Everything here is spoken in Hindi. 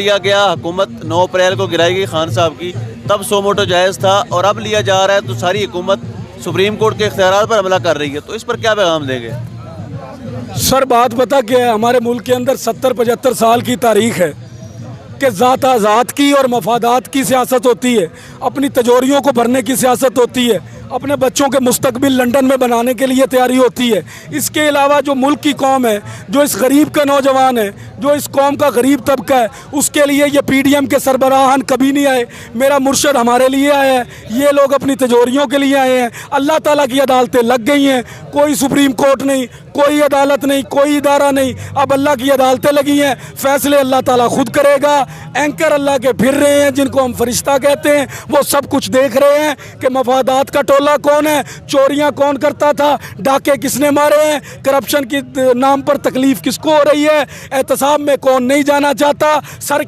लिया गया, हुकूमत 9 अप्रैल को गिराएगी खान साहब की, तब सो मोटो जायज़ था और अब लिया जा रहा है तो सारी हुकूमत सुप्रीम कोर्ट के इख्तियारात पर हमला कर रही है। तो इस पर क्या पैगाम देंगे? सर बात पता क्या है, हमारे मुल्क के अंदर 70-75 साल की तारीख है कि ज़ात आज़ाद की और मफादात की सियासत होती है, अपनी तिजोरियों को भरने की सियासत होती है, अपने बच्चों के मुस्तकबिल लंदन में बनाने के लिए तैयारी होती है। इसके अलावा जो मुल्क की कौम है, जो इस गरीब का नौजवान है, जो इस कौम का गरीब तबका है, उसके लिए ये PDM के सरबराहान कभी नहीं आए। मेरा मुर्शद हमारे लिए आया है, ये लोग अपनी तिजोरियों के लिए आए हैं। अल्लाह ताला की अदालतें लग गई हैं, कोई सुप्रीम कोर्ट नहीं, कोई अदालत नहीं, कोई इदारा नहीं, अब अल्लाह की अदालतें लगी हैं। फैसले अल्लाह ताला खुद करेगा। एंकर अल्लाह के फिर रहे हैं, जिनको हम फरिश्ता कहते हैं, वो सब कुछ देख रहे हैं कि मफादात का टोला कौन है, चोरियां कौन करता था, डाके किसने मारे हैं, करप्शन के नाम पर तकलीफ किसको हो रही है, एहतसाब में कौन नहीं जाना चाहता। सर